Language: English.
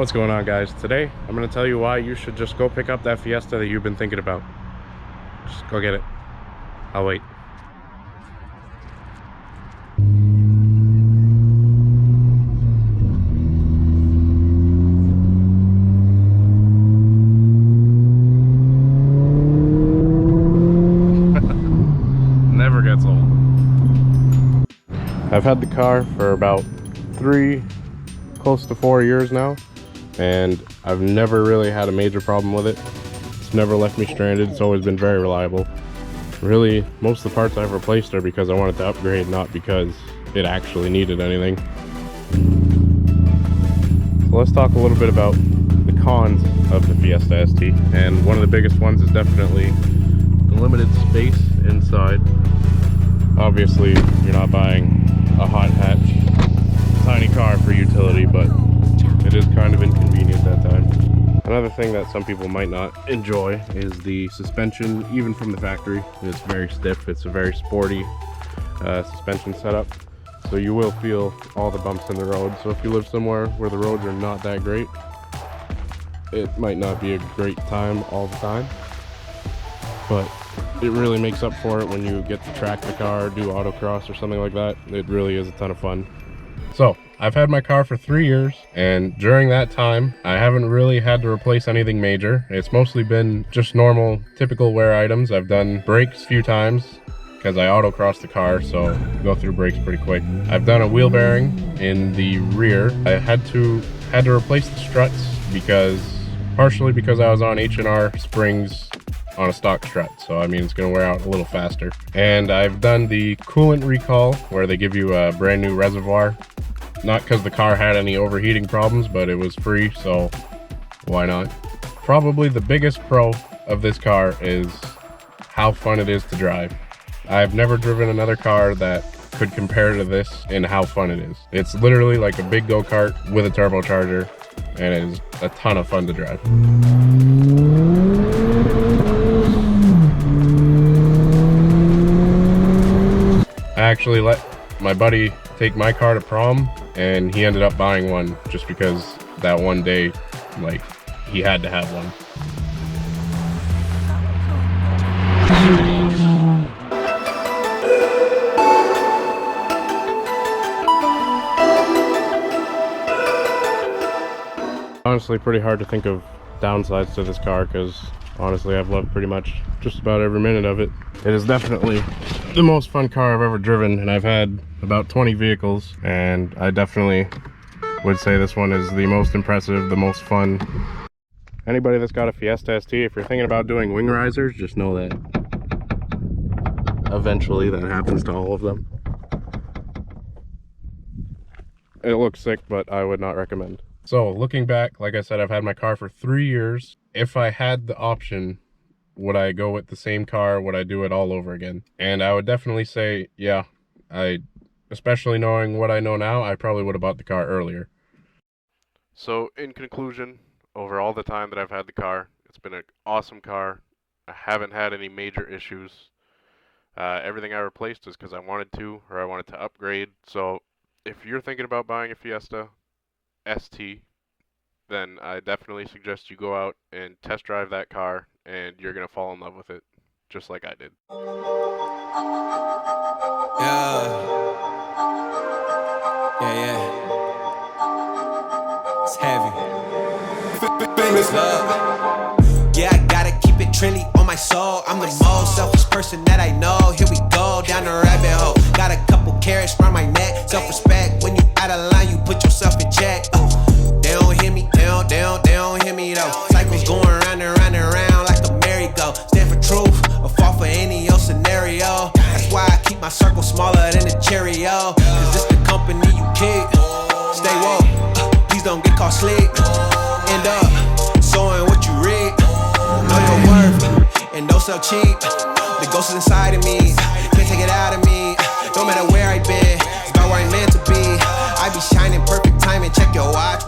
What's going on, guys? Today I'm going to tell you why you should just go pick up that Fiesta that you've been thinking about. Just go get it. I'll wait. Never gets old. I've had the car for about 3, close to 4 years now, and I've never really had a major problem with it. It's never left me stranded. It's always been very reliable. Really, most of the parts I've replaced are because I wanted to upgrade, not because it actually needed anything. So let's talk a little bit about the cons of the Fiesta ST, and one of the biggest ones is definitely the limited space inside. Obviously, you're not buying a hot hatch tiny car for utility, but it is kind of inconvenient at times. Another thing that some people might not enjoy is the suspension. Even from the factory, it's very stiff. It's a very sporty suspension setup, so you will feel all the bumps in the road. So if you live somewhere where the roads are not that great, it might not be a great time all the time, but it really makes up for it when you get to track the car, do autocross or something like that. It really is a ton of fun. So I've had my car for 3 years, and during that time I haven't really had to replace anything major. It's mostly been just normal typical wear items. I've done brakes a few times because I autocross the car, so go through brakes pretty quick. I've done a wheel bearing in the rear. I had to replace the struts partially because I was on H&R springs on a stock strut, so I mean it's going to wear out a little faster. And I've done the coolant recall where they give you a brand new reservoir, not because the car had any overheating problems, but it was free, so why not? Probably the biggest pro of this car is how fun it is to drive. I've never driven another car that could compare to this in how fun it is. It's literally like a big go-kart with a turbocharger, and it is a ton of fun to drive. I actually let my buddy take my car to prom, and he ended up buying one just because that one day, like, he had to have one. Honestly, pretty hard to think of downsides to this car because honestly I've loved pretty much just about every minute of it. It is definitely the most fun car I've ever driven, and I've had about 20 vehicles, and I definitely would say this one is the most impressive, the most fun. Anybody that's got a Fiesta ST, if you're thinking about doing wing risers, just know that eventually that happens to all of them. It looks sick, but I would not recommend. So looking back, like I said, I've had my car for 3 years. If I had the option, would I go with the same car? Would I do it all over again? And I would definitely say, yeah, especially knowing what I know now, I probably would have bought the car earlier. So in conclusion, over all the time that I've had the car, it's been an awesome car. I haven't had any major issues. Everything I replaced is because I wanted to, or I wanted to upgrade. So if you're thinking about buying a Fiesta ST, then I definitely suggest you go out and test drive that car, and you're gonna fall in love with it, just like I did. Yeah. It's heavy. Famous love. Yeah, I gotta keep it trendy on my soul. I'm the most selfish person that I know. Here we go, down the rabbit hole. Got a couple carrots around my neck. Self-respect, when you out of line, you put yourself in check. They don't hear me, they don't hear me though. Cycles going round and round and round like a merry-go. Stand for truth, or fall for any old scenario. That's why I keep my circle smaller than a Cheerio. Cause it's the company you keep. Stay woke, please don't get caught sleep. End up sowing what you reap. Know your worth, and don't sell cheap. The ghost is inside of me, can't take it out of me. No matter where I've been, it's about where I'm meant to be. I be shining perfect timing, check your watch.